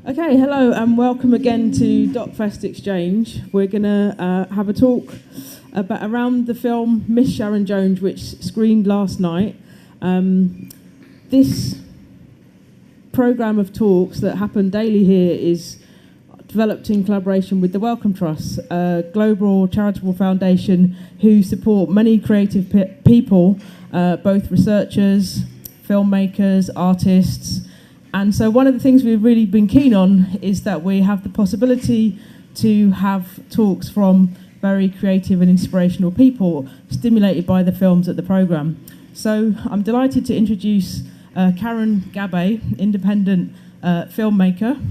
Okay, hello and welcome again to DocFest Exchange. We're going to have a talk around the film Miss Sharon Jones, which screened last night. This programme of talks that happen daily here is developed in collaboration with the Wellcome Trust, a global charitable foundation who support many creative people, both researchers, filmmakers, artists. And so one of the things we've really been keen on is that we have the possibility to have talks from very creative and inspirational people stimulated by the films at the programme. So I'm delighted to introduce Sharon Gabay, independent filmmaker,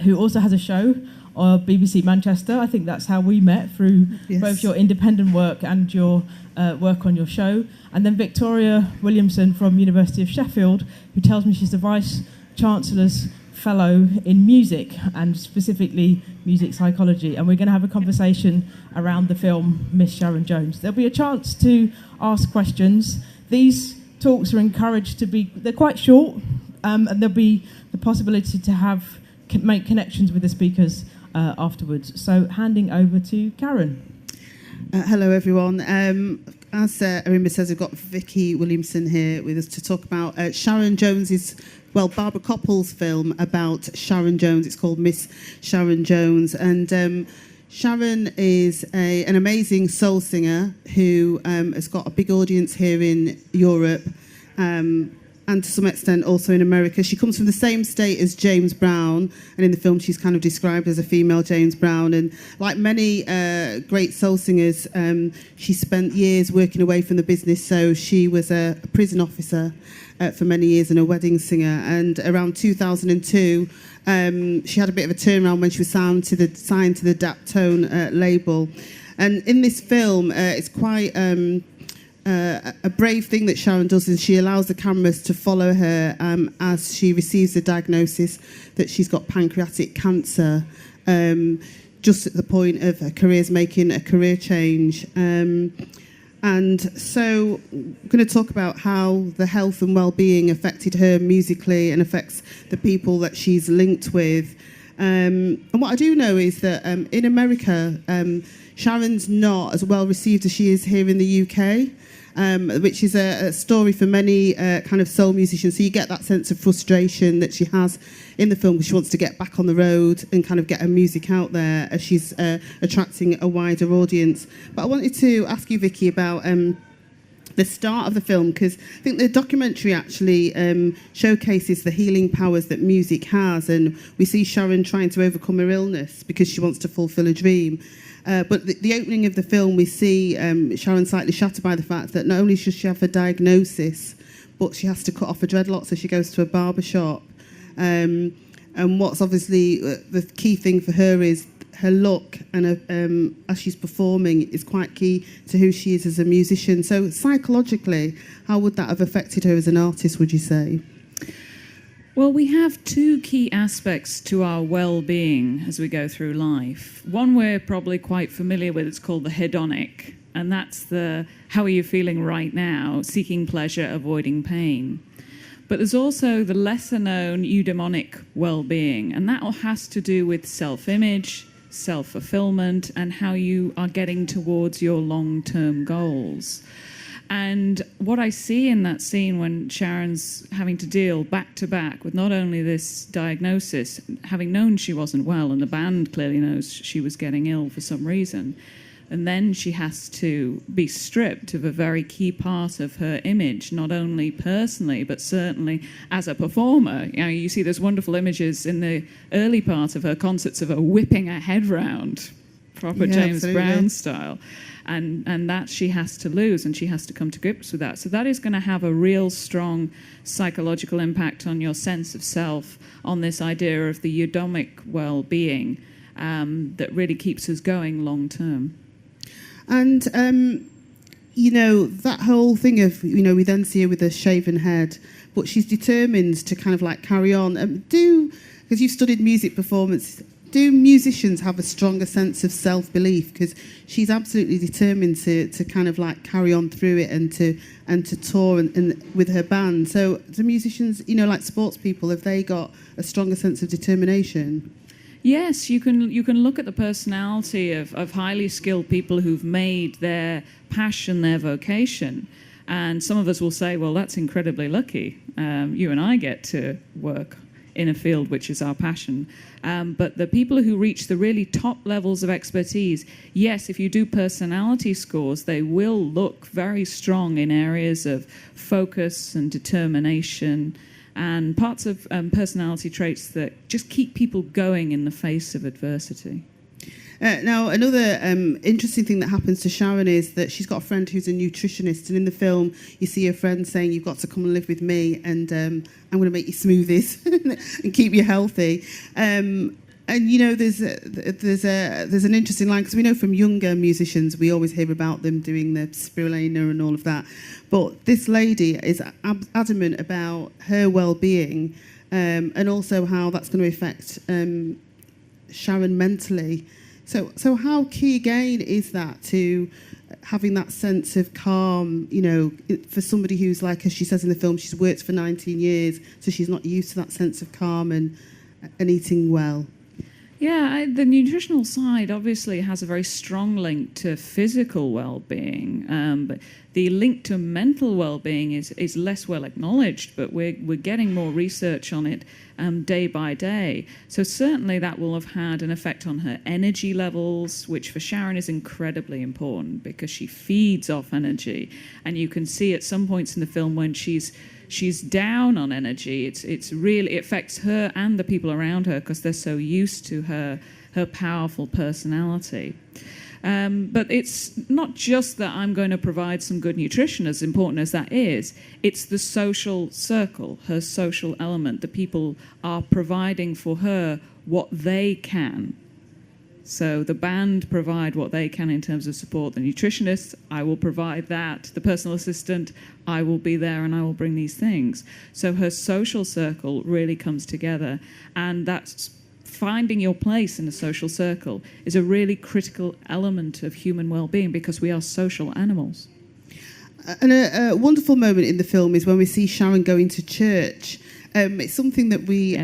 who also has a show on BBC Manchester. I think that's how we met, through both your independent work and your work on your show. And then Victoria Williamson from University of Sheffield, who tells me she's the Vice-Chancellor's Fellow in Music, and specifically music psychology. And we're going to have a conversation around the film Miss Sharon Jones. There'll be a chance to ask questions. These talks are encouraged to be, they're quite short, and there'll be the possibility to make connections with the speakers afterwards. So handing over to Karen. Hello everyone. As Arimba says, we've got Vicky Williamson here with us to talk about Sharon Jones's, Barbara Koppel's film about Sharon Jones. It's called Miss Sharon Jones, and Sharon is an amazing soul singer who has got a big audience here in Europe, and to some extent also in America. She comes from the same state as James Brown, and in the film she's kind of described as a female James Brown. And like many great soul singers, she spent years working away from the business. So she was a prison officer for many years and a wedding singer. And around 2002, she had a bit of a turnaround when she was signed to the Daptone label. And in this film, it's quite a brave thing that Sharon does, is she allows the cameras to follow her as she receives the diagnosis that she's got pancreatic cancer, just at the point of her career's making a career change. And so I'm going to talk about how the health and well-being affected her musically and affects the people that she's linked with. And what I do know is that in America, Sharon's not as well received as she is here in the UK. Which is a story for many kind of soul musicians. So you get that sense of frustration that she has in the film, because she wants to get back on the road and kind of get her music out there as she's attracting a wider audience. But I wanted to ask you, Vicky, about the start of the film, because I think the documentary actually showcases the healing powers that music has, and we see Sharon trying to overcome her illness because she wants to fulfill a dream. But the opening of the film, we see Sharon slightly shattered by the fact that not only does she have a diagnosis, but she has to cut off her dreadlocks, so she goes to a barber shop. And what's obviously the key thing for her is her look, and as she's performing is quite key to who she is as a musician. So psychologically, how would that have affected her as an artist, would you say? Well, we have two key aspects to our well-being as we go through life. One we're probably quite familiar with, it's called the hedonic, and that's the how are you feeling right now, seeking pleasure, avoiding pain. But there's also the lesser-known eudaimonic well-being, and that all has to do with self-image, self-fulfillment, and how you are getting towards your long-term goals. And what I see in that scene when Sharon's having to deal back to back with not only this diagnosis, having known she wasn't well, and the band clearly knows she was getting ill for some reason, and then she has to be stripped of a very key part of her image, not only personally, but certainly as a performer. You know, you see those wonderful images in the early part of her concerts of her whipping her head round, proper James Brown style. And that she has to lose, and she has to come to grips with that. So that is going to have a real strong psychological impact on your sense of self, on this idea of the eudaimic well-being that really keeps us going long term. And, that whole thing of, we then see her with a shaven head, but she's determined to kind of like carry on. Because you've studied music performance, do musicians have a stronger sense of self-belief? Because she's absolutely determined to kind of like carry on through it and to tour and with her band. So do musicians, like sports people, have they got a stronger sense of determination? Yes, you can look at the personality of highly skilled people who've made their passion their vocation. And some of us will say, well, that's incredibly lucky. You and I get to work in a field which is our passion. But the people who reach the really top levels of expertise, yes, if you do personality scores, they will look very strong in areas of focus and determination and parts of personality traits that just keep people going in the face of adversity. Now, another interesting thing that happens to Sharon is that she's got a friend who's a nutritionist, and in the film you see her friend saying, you've got to come and live with me, and I'm going to make you smoothies and keep you healthy. And there's an interesting line, because we know from younger musicians we always hear about them doing the spirulina and all of that, but this lady is adamant about her well-being, and also how that's going to affect Sharon mentally. So how key again is that to having that sense of calm, for somebody who's, like, as she says in the film, she's worked for 19 years, so she's not used to that sense of calm and eating well. Yeah, the nutritional side obviously has a very strong link to physical well-being, but the link to mental well-being is less well acknowledged, but we're getting more research on it day by day. So certainly that will have had an effect on her energy levels, which for Sharon is incredibly important because she feeds off energy. And you can see at some points in the film when she's down on energy, it really affects her and the people around her because they're so used to her powerful personality. But it's not just that I'm going to provide some good nutrition, as important as that is. It's the social circle, her social element. The people are providing for her what they can. So the band provide what they can in terms of support. The nutritionist, I will provide that. The personal assistant, I will be there and I will bring these things. So her social circle really comes together. And that's finding your place in a social circle is a really critical element of human well-being because we are social animals. And a wonderful moment in the film is when we see Sharon going to church. It's something that we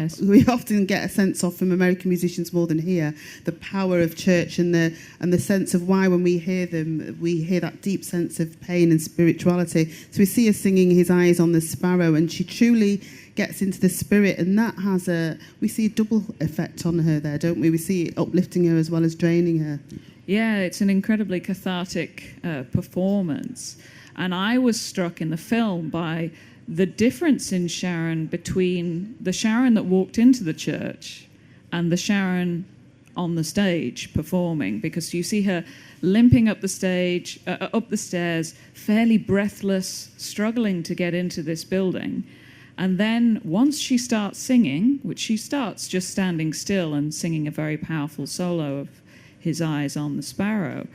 often get a sense of from American musicians more than here, the power of church and the sense of why when we hear them, we hear that deep sense of pain and spirituality. So we see her singing His Eyes on the Sparrow, and she truly gets into the spirit, and that we see a double effect on her there, don't we? We see it uplifting her as well as draining her. Yeah, it's an incredibly cathartic performance. And I was struck in the film by the difference in Sharon between the Sharon that walked into the church and the Sharon on the stage performing, because you see her limping up the stage, up the stairs, fairly breathless, struggling to get into this building. And then once she starts singing, which she starts just standing still and singing a very powerful solo of His Eyes on the Sparrow,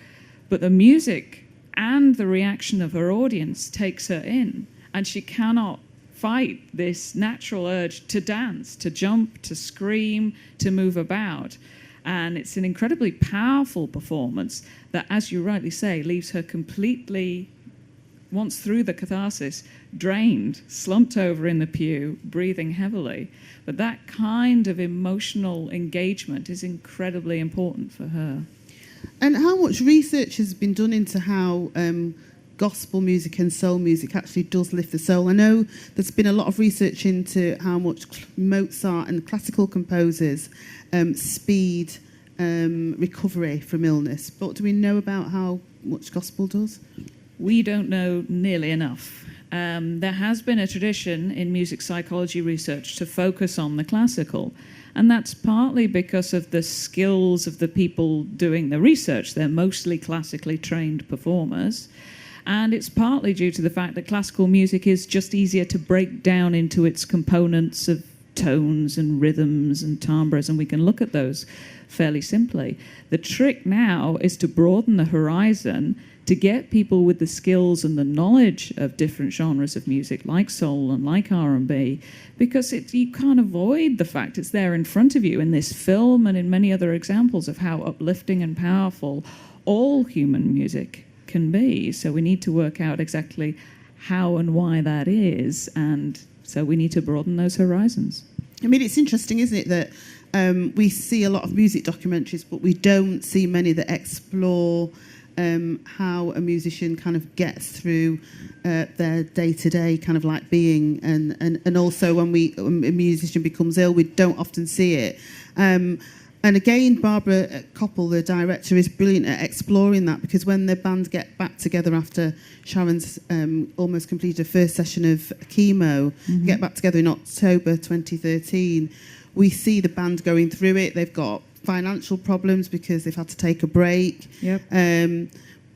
but the music and the reaction of her audience takes her in. And she cannot fight this natural urge to dance, to jump, to scream, to move about. And it's an incredibly powerful performance that, as you rightly say, leaves her completely, once through the catharsis, drained, slumped over in the pew, breathing heavily. But that kind of emotional engagement is incredibly important for her. And how much research has been done into how gospel music and soul music actually does lift the soul? I know there's been a lot of research into how much Mozart and classical composers speed recovery from illness, but do we know about how much gospel does? We don't know nearly enough. There has been a tradition in music psychology research to focus on the classical, and that's partly because of the skills of the people doing the research. They're mostly classically trained performers. And it's partly due to the fact that classical music is just easier to break down into its components of tones and rhythms and timbres, and we can look at those fairly simply. The trick now is to broaden the horizon to get people with the skills and the knowledge of different genres of music, like soul and like R&B, because you can't avoid the fact it's there in front of you in this film and in many other examples of how uplifting and powerful all human music can be. So we need to work out exactly how and why that is, and so we need to broaden those horizons. I mean, it's interesting, isn't it, that we see a lot of music documentaries, but we don't see many that explore how a musician kind of gets through their day-to-day kind of like being, and also when a musician becomes ill, we don't often see it. And again, Barbara Koppel, the director, is brilliant at exploring that, because when the band get back together after Sharon's almost completed her first session of chemo, get back together in October 2013, we see the band going through it. They've got financial problems because they've had to take a break. Yep.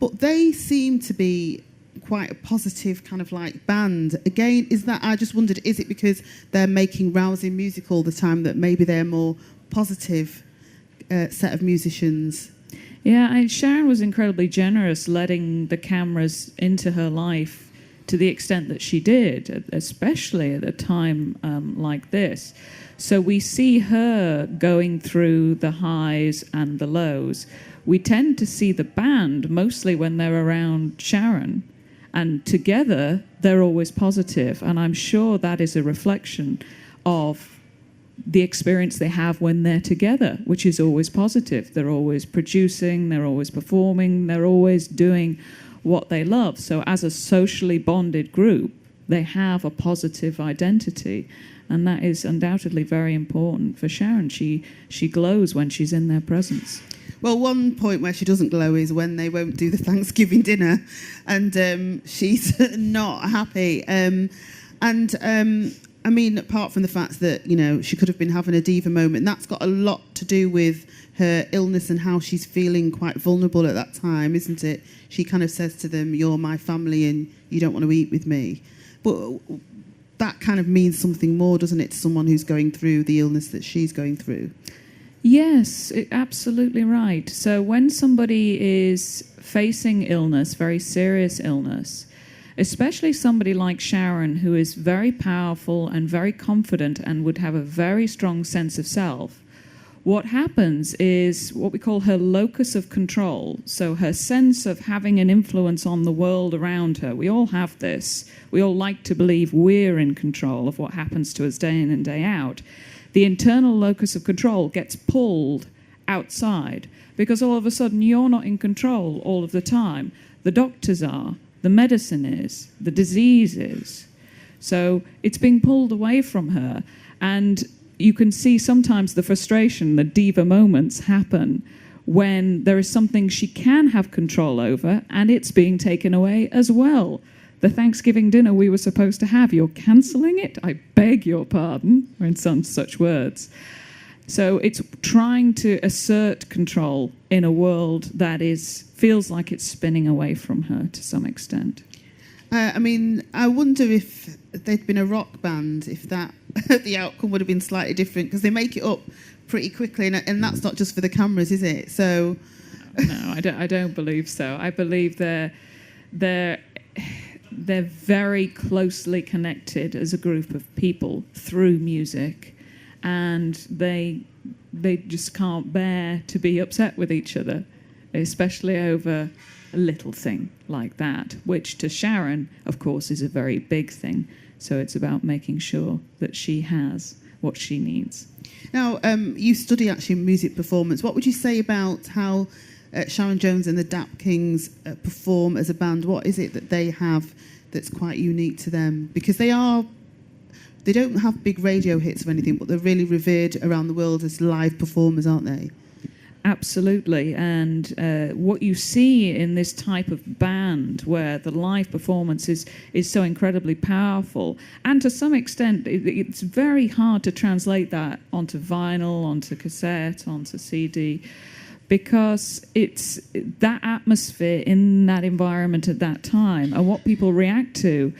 But they seem to be quite a positive kind of like band. Again, I just wondered, is it because they're making rousing music all the time that maybe they're more positive set of musicians? Yeah, Sharon was incredibly generous letting the cameras into her life to the extent that she did, especially at a time like this. So we see her going through the highs and the lows. We tend to see the band mostly when they're around Sharon, and together they're always positive. And I'm sure that is a reflection of the experience they have when they're together, which is always positive. They're always producing, they're always performing, they're always doing what they love. So as a socially bonded group, they have a positive identity, and that is undoubtedly very important for Sharon. She glows when she's in their presence. Well, one point where she doesn't glow is when they won't do the Thanksgiving dinner, and she's not happy. I mean, apart from the fact that, you know, she could have been having a diva moment, that's got a lot to do with her illness and how she's feeling quite vulnerable at that time, isn't it? She kind of says to them, "You're my family and you don't want to eat with me." But that kind of means something more, doesn't it, to someone who's going through the illness that she's going through? Yes, absolutely right. So when somebody is facing illness, very serious illness, especially somebody like Sharon, who is very powerful and very confident and would have a very strong sense of self, what happens is what we call her locus of control. So her sense of having an influence on the world around her. We all have this. We all like to believe we're in control of what happens to us day in and day out. The internal locus of control gets pulled outside because all of a sudden you're not in control all of the time. The doctors are. The medicine is, the disease is. So it's being pulled away from her. And you can see sometimes the frustration, the diva moments happen when there is something she can have control over and it's being taken away as well. The Thanksgiving dinner we were supposed to have, you're cancelling it? I beg your pardon, or in some such words. So it's trying to assert control in a world that feels like it's spinning away from her to some extent. I mean, I wonder if they'd been a rock band, if that the outcome would have been slightly different, because they make it up pretty quickly, and that's not just for the cameras, is it? So, no, I don't believe so. I believe they're very closely connected as a group of people through music, and they just can't bear to be upset with each other, especially over a little thing like that, which to Sharon, of course, is a very big thing. So it's about making sure that she has what she needs. Now, you study actually music performance. What would you say about how Sharon Jones and the Dap Kings perform as a band? What is it that they have that's quite unique to them? Because they don't have big radio hits or anything, but they're really revered around the world as live performers, aren't they? Absolutely. And what you see in this type of band where the live performance is so incredibly powerful, and to some extent it's very hard to translate that onto vinyl, onto cassette, onto CD, because it's that atmosphere in that environment at that time. And what people react to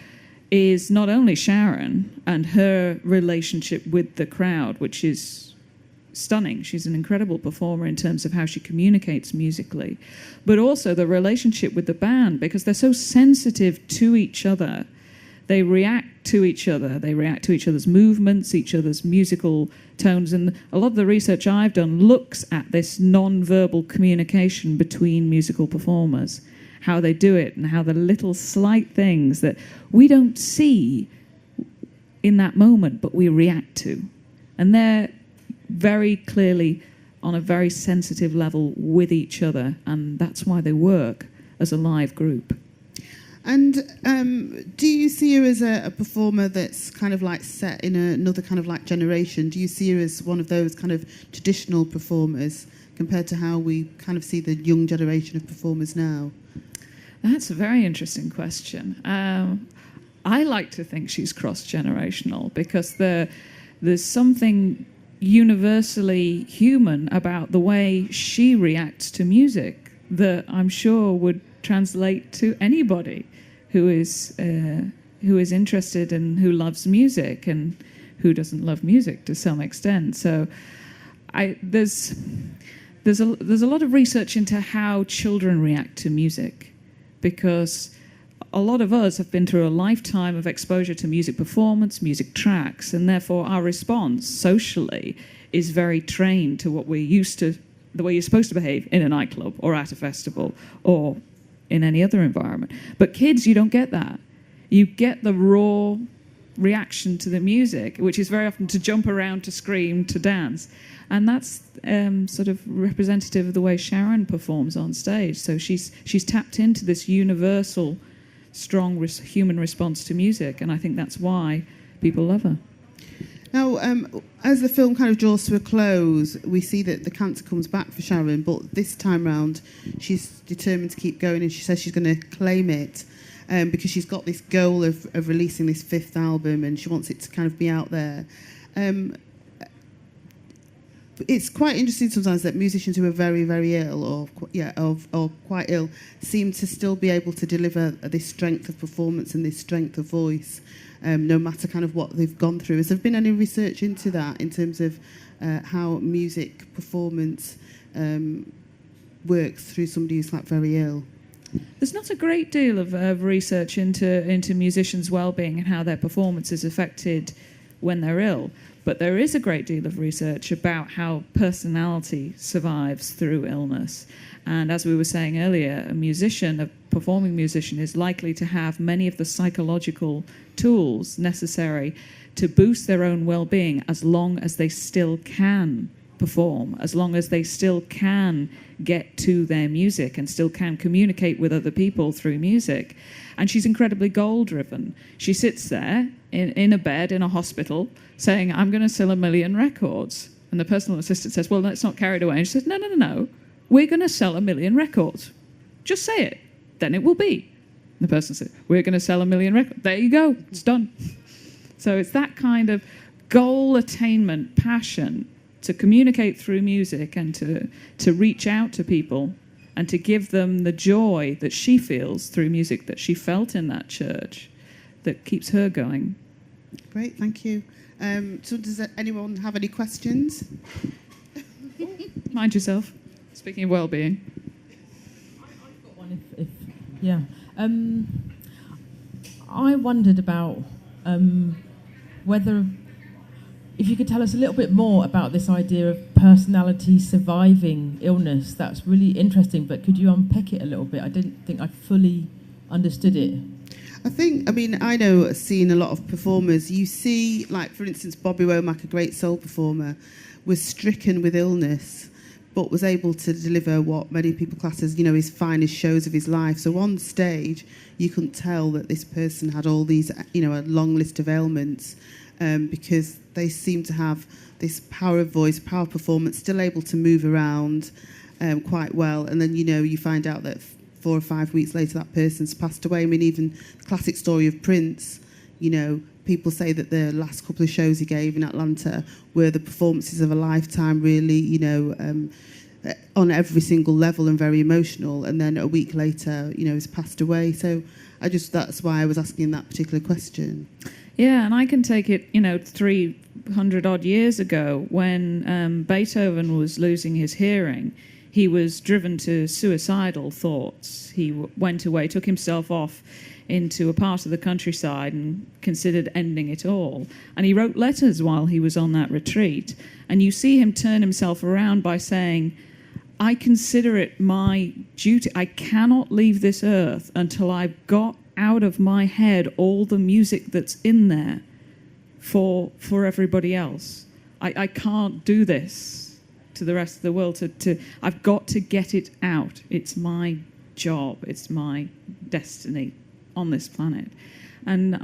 is not only Sharon and her relationship with the crowd, which is stunning. She's an incredible performer in terms of how she communicates musically, but also the relationship with the band, because they're so sensitive to each other. They react to each other. They react to each other's movements, each other's musical tones. And a lot of the research I've done looks at this non-verbal communication between musical performers, how they do it, and how the little slight things that we don't see in that moment, but we react to. And they're very clearly on a very sensitive level with each other, and that's why they work as a live group. And do you see her as a performer that's kind of like set in another kind of like generation? Do you see her as one of those kind of traditional performers compared to how we kind of see the young generation of performers now? That's a very interesting question. I like to think she's cross-generational because there's something universally human about the way she reacts to music that I'm sure would translate to anybody who is interested and who loves music and who doesn't love music to some extent. So there's a lot of research into how children react to music, because a lot of us have been through a lifetime of exposure to music performance, music tracks, and therefore our response socially is very trained to what we're used to, the way you're supposed to behave in a nightclub or at a festival or in any other environment. But kids, you don't get that. You get the raw reaction to the music, which is very often to jump around, to scream, to dance. And that's sort of representative of the way Sharon performs on stage. So she's tapped into this universal strong human response to music, and I think that's why people love her. Now, as the film kind of draws to a close, we see that the cancer comes back for Sharon, but this time round, she's determined to keep going, and she says she's going to claim it because she's got this goal of releasing this 5th album, and she wants it to kind of be out there. It's quite interesting sometimes that musicians who are very, very ill or quite ill seem to still be able to deliver this strength of performance and this strength of voice, no matter kind of what they've gone through. Has there been any research into that in terms of how music performance works through somebody who's like very ill? There's not a great deal of research into musicians' well-being and how their performance is affected when they're ill. But there is a great deal of research about how personality survives through illness. And as we were saying earlier, a performing musician, is likely to have many of the psychological tools necessary to boost their own well-being as long as they still can perform, as long as they still can get to their music and still can communicate with other people through music. And she's incredibly goal-driven. She sits there in a bed in a hospital saying, I'm going to sell 1 million records. And the personal assistant says, well, let's not carry it away. And she says, no. We're going to sell 1 million records. Just say it. Then it will be. And the person says, we're going to sell 1 million records. There you go. It's done. So it's that kind of goal attainment, passion to communicate through music and to reach out to people and to give them the joy that she feels through music that she felt in that church that keeps her going. Great, thank you. So does anyone have any questions? Mind yourself. Speaking of well-being. I've got one yeah. I wondered about whether, if you could tell us a little bit more about this idea of personality surviving illness. That's really interesting, but could you unpick it a little bit? I didn't think I fully understood it. I know, seeing a lot of performers, you see, like, for instance, Bobby Womack, a great soul performer, was stricken with illness, but was able to deliver what many people class as, his finest shows of his life. So on stage, you couldn't tell that this person had all these, a long list of ailments, because they seem to have this power of voice, power of performance, still able to move around quite well. And then, you find out that 4 or 5 weeks later, that person's passed away. I mean, even the classic story of Prince, people say that the last couple of shows he gave in Atlanta were the performances of a lifetime, really, on every single level and very emotional. And then a week later, he's passed away. So that's why I was asking that particular question. Yeah, and I can take it, 3 100-odd years ago, when Beethoven was losing his hearing, he was driven to suicidal thoughts. He went away, took himself off into a part of the countryside and considered ending it all. And he wrote letters while he was on that retreat. And you see him turn himself around by saying, I consider it my duty. I cannot leave this earth until I've got out of my head all the music that's in there for everybody else. I can't do this to the rest of the world. I've got to get it out. It's my job. It's my destiny on this planet. And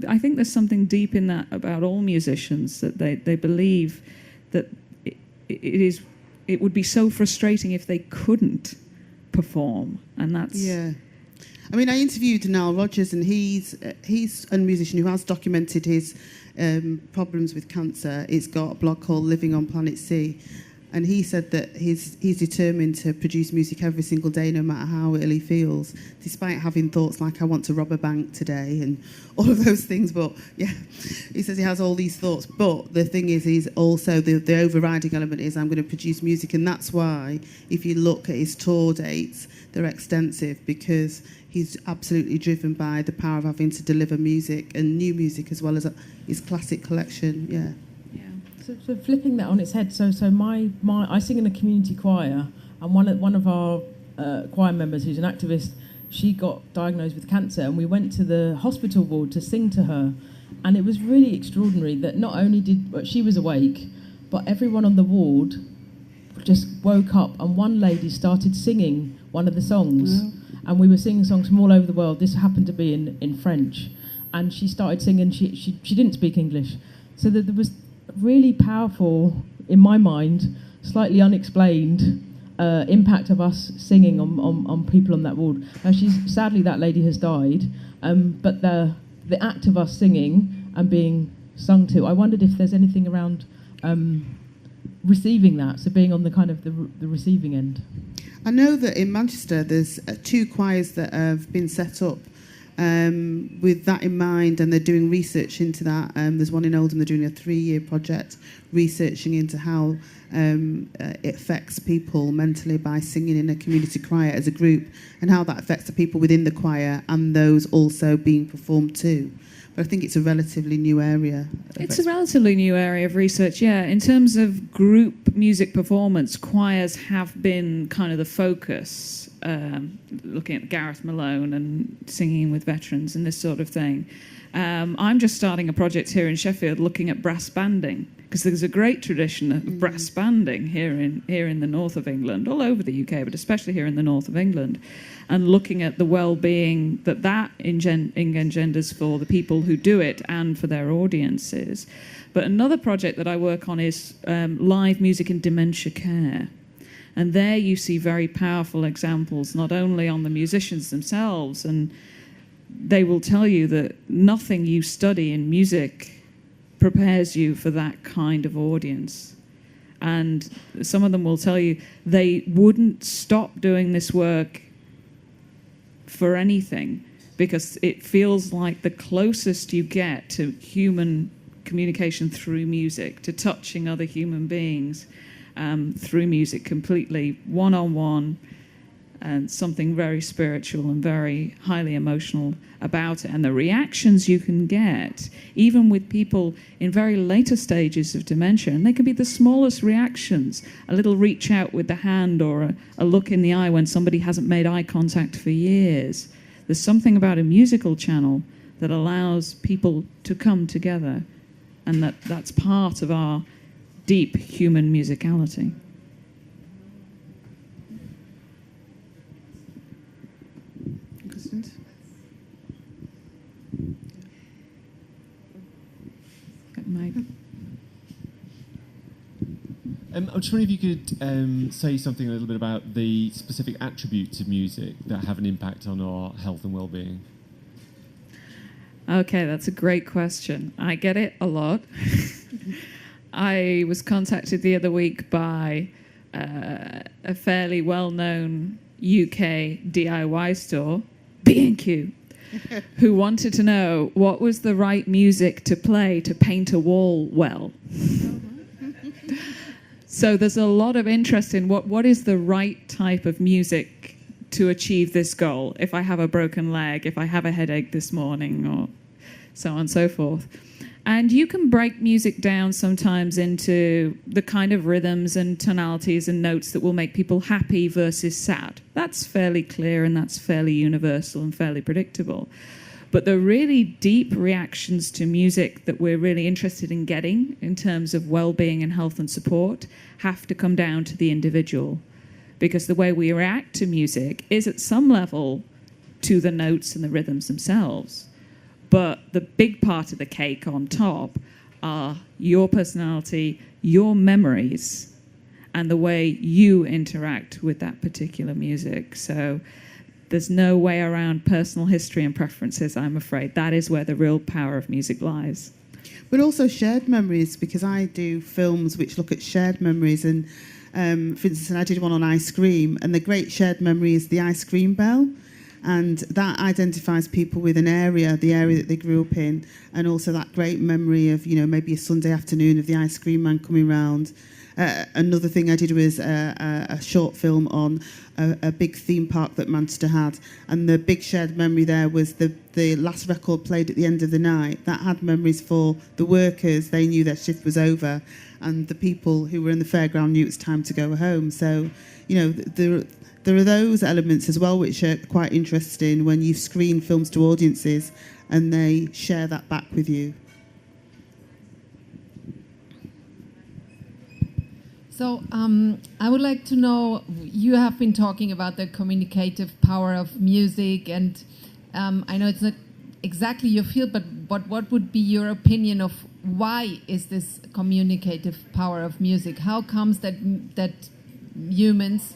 I think there's something deep in that about all musicians, that they believe that it would be so frustrating if they couldn't perform. And that's... Yeah. I mean, I interviewed Nile Rodgers, and he's a musician who has documented his problems with cancer. He's got a blog called Living on Planet C, and he said that he's determined to produce music every single day, no matter how ill he feels, despite having thoughts like, I want to rob a bank today, and all of those things. But yeah, he says he has all these thoughts. But the thing is, he's also, the overriding element is, I'm going to produce music. And that's why, if you look at his tour dates, they're extensive, because he's absolutely driven by the power of having to deliver music, and new music, as well as his classic collection. Yeah. So flipping that on its head, so I sing in a community choir, and one of our choir members, who's an activist, she got diagnosed with cancer, and we went to the hospital ward to sing to her, and it was really extraordinary that not only did she was awake, but everyone on the ward just woke up, and one lady started singing one of the songs, and we were singing songs from all over the world. This happened to be in French, and she started singing. She didn't speak English, so that there was really powerful, in my mind, slightly unexplained impact of us singing on people on that ward. Sadly, that lady has died, but the act of us singing and being sung to, I wondered if there's anything around receiving that, so being on the kind of the receiving end. I know that in Manchester there's two choirs that have been set up with that in mind, and they're doing research into that. There's one in Oldham, they're doing a 3-year project researching into how it affects people mentally by singing in a community choir as a group, and how that affects the people within the choir and those also being performed to. But I think it's a relatively new area. It's a relatively new area of research, yeah. In terms of group music performance, choirs have been kind of the focus, looking at Gareth Malone and singing with veterans and this sort of thing. I'm just starting a project here in Sheffield looking at brass banding, because there's a great tradition of brass banding here in the north of England, all over the UK, but especially here in the north of England, and looking at the well-being that engenders for the people who do it and for their audiences. But another project that I work on is live music in dementia care. And there you see very powerful examples, not only on the musicians themselves, and they will tell you that nothing you study in music prepares you for that kind of audience. And some of them will tell you they wouldn't stop doing this work for anything, because it feels like the closest you get to human communication through music, to touching other human beings through music, completely one-on-one, and something very spiritual and very highly emotional about it. And the reactions you can get, even with people in very later stages of dementia, and they can be the smallest reactions, a little reach out with the hand, or a look in the eye when somebody hasn't made eye contact for years. There's something about a musical channel that allows people to come together, and that's part of our deep human musicality. I'm just wondering if you could say something a little bit about the specific attributes of music that have an impact on our health and well-being. Okay, that's a great question. I get it a lot. I was contacted the other week by a fairly well-known UK DIY store, B&Q, who wanted to know what was the right music to play to paint a wall well. So there's a lot of interest in what is the right type of music to achieve this goal. If I have a broken leg, if I have a headache this morning, or so on and so forth. And you can break music down sometimes into the kind of rhythms and tonalities and notes that will make people happy versus sad. That's fairly clear and that's fairly universal and fairly predictable. But the really deep reactions to music that we're really interested in getting in terms of well-being and health and support have to come down to the individual. Because the way we react to music is at some level to the notes and the rhythms themselves. But the big part of the cake on top are your personality, your memories, and the way you interact with that particular music. So there's no way around personal history and preferences, I'm afraid. That is where the real power of music lies. But also shared memories, because I do films which look at shared memories. And for instance, I did one on ice cream, and the great shared memory is the ice cream bell. And that identifies people with an area, the area that they grew up in, and also that great memory of, maybe a Sunday afternoon of the ice cream man coming round. Another thing I did was a short film on a big theme park that Manchester had, and the big shared memory there was the last record played at the end of the night. That had memories for the workers. They knew their shift was over, and the people who were in the fairground knew it's time to go home. So, there are those elements as well which are quite interesting when you screen films to audiences and they share that back with you. So I would like to know, you have been talking about the communicative power of music, and I know it's not exactly your field, but what would be your opinion of why is this communicative power of music? How comes that humans,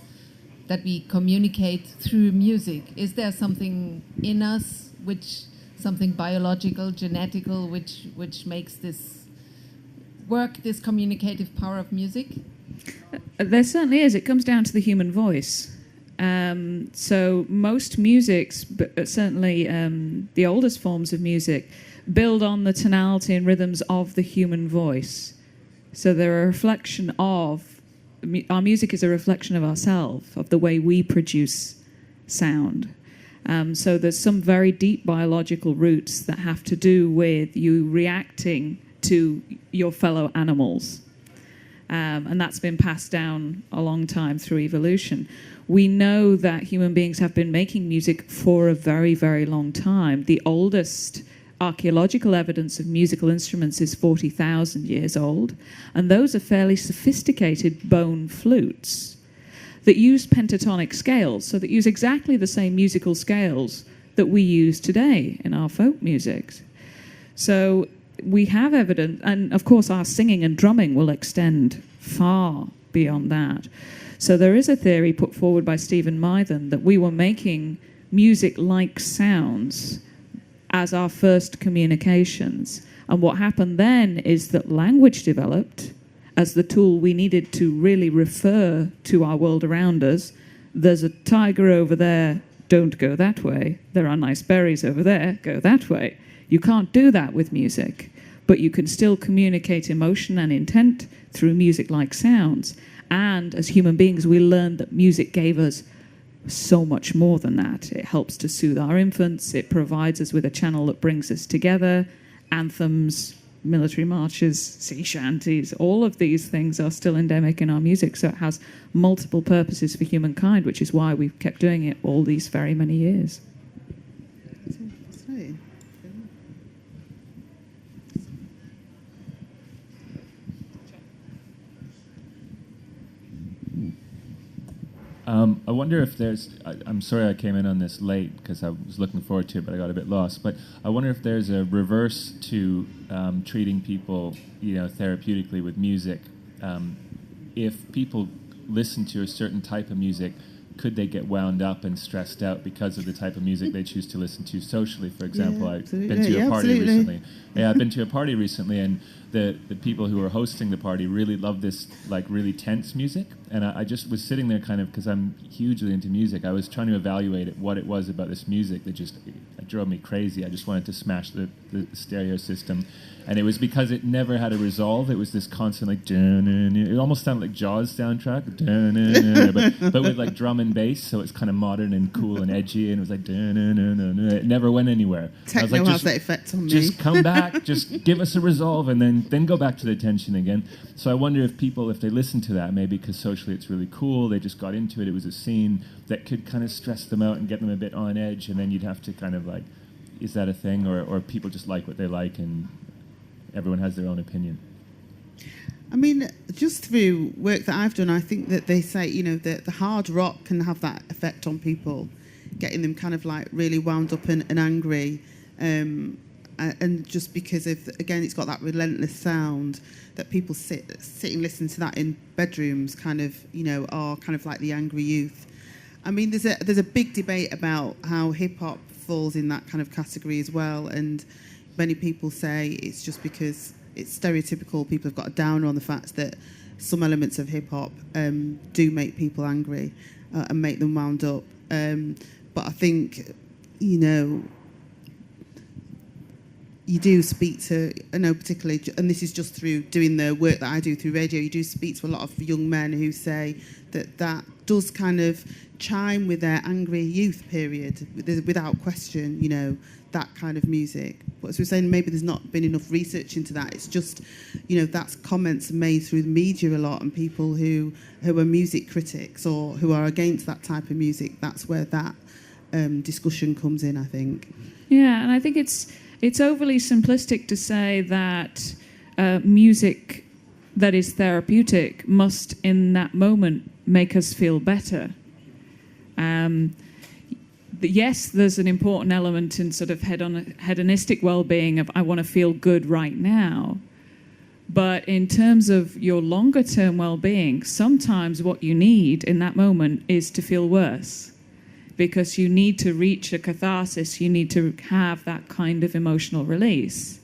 that we communicate through music? Is there something in us, something biological, genetical, which makes this work, this communicative power of music? There certainly is. It comes down to the human voice. So most musics, but certainly the oldest forms of music, build on the tonality and rhythms of the human voice. So they're a reflection of, our music is a reflection of ourselves, of the way we produce sound. So there's some very deep biological roots that have to do with you reacting to your fellow animals. And that's been passed down a long time through evolution. We know that human beings have been making music for a very, very long time. The oldest archaeological evidence of musical instruments is 40,000 years old, and those are fairly sophisticated bone flutes that use pentatonic scales, so that use exactly the same musical scales that we use today in our folk music. So we have evidence, and of course our singing and drumming will extend far beyond that. So there is a theory put forward by Stephen Mythen that we were making music-like sounds as our first communications. And what happened then is that language developed as the tool we needed to really refer to our world around us. There's a tiger over there, don't go that way. There are nice berries over there, go that way. You can't do that with music, but you can still communicate emotion and intent through music-like sounds. And as human beings, we learned that music gave us so much more than that. It helps to soothe our infants. It provides us with a channel that brings us together. Anthems, military marches, sea shanties, all of these things are still endemic in our music. So it has multiple purposes for humankind, which is why we've kept doing it all these very many years. I wonder if there's, I'm sorry I came in on this late because I was looking forward to it, but I got a bit lost. But I wonder if there's a reverse to treating people, therapeutically with music. If people listen to a certain type of music could they get wound up and stressed out because of the type of music they choose to listen to socially? For example, I've been to a party recently. Yeah, I've been to a party recently, and the people who were hosting the party really loved this like really tense music, and I just was sitting there kind of, because I'm hugely into music, I was trying to evaluate what it was about this music that just it drove me crazy. I just wanted to smash the stereo system. And it was because it never had a resolve. It was this constant like, it almost sounded like Jaws soundtrack, but with like drum and bass, so it's kind of modern and cool and edgy, and it was like, it never went anywhere. Techno has that effect on me. Just come back, just give us a resolve, and then go back to the tension again. So I wonder if people, if they listen to that, maybe because socially it's really cool, they just got into it, it was a scene that could kind of stress them out and get them a bit on edge, and then you'd have to kind of like, is that a thing, or people just like what they like, and everyone has their own opinion? I mean, just through work that I've done, I think that they say, you know, that the hard rock can have that effect on people, getting them kind of like really wound up and angry. And just because of, again, it's got that relentless sound that people sit and listen to that in bedrooms, kind of, you know, are kind of like the angry youth. I mean, there's a big debate about how hip hop falls in that kind of category as well, and many people say it's just because it's stereotypical. People have got a downer on the fact that some elements of hip hop do make people angry and make them wound up. But I think, you know, you do speak to, I know particularly, and this is just through doing the work that I do through radio, you do speak to a lot of young men who say that does kind of chime with their angry youth period, without question, you know, that kind of music. But as we were saying, maybe there's not been enough research into that. It's just, you know, that's comments made through the media a lot, and people who are music critics or who are against that type of music, that's where that discussion comes in, I think. Yeah, and I think it's overly simplistic to say that music that is therapeutic must, in that moment, make us feel better. Yes, there's an important element in sort of hedonistic well-being of I want to feel good right now. But in terms of your longer-term well-being, sometimes what you need in that moment is to feel worse, because you need to reach a catharsis, you need to have that kind of emotional release.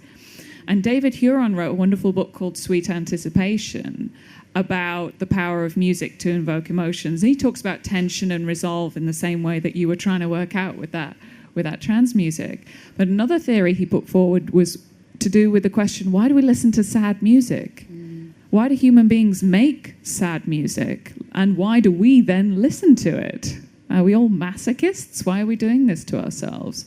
And David Huron wrote a wonderful book called Sweet Anticipation about the power of music to invoke emotions. And he talks about tension and resolve in the same way that you were trying to work out with that trance music. But another theory he put forward was to do with the question, why do we listen to sad music? Why do human beings make sad music? And why do we then listen to it? Are we all masochists? Why are we doing this to ourselves?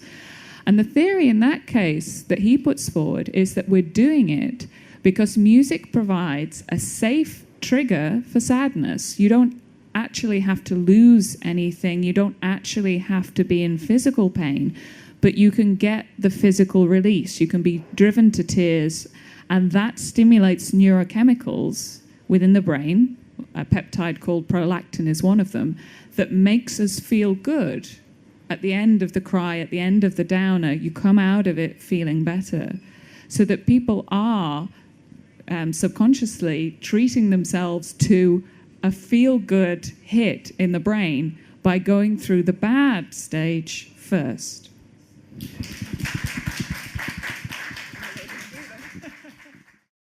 And the theory in that case that he puts forward is that we're doing it because music provides a safe trigger for sadness. You don't actually have to lose anything. You don't actually have to be in physical pain, but you can get the physical release. You can be driven to tears, and that stimulates neurochemicals within the brain. A peptide called prolactin is one of them, that makes us feel good. At the end of the cry, at the end of the downer, you come out of it feeling better. So that people are subconsciously treating themselves to a feel-good hit in the brain by going through the bad stage first.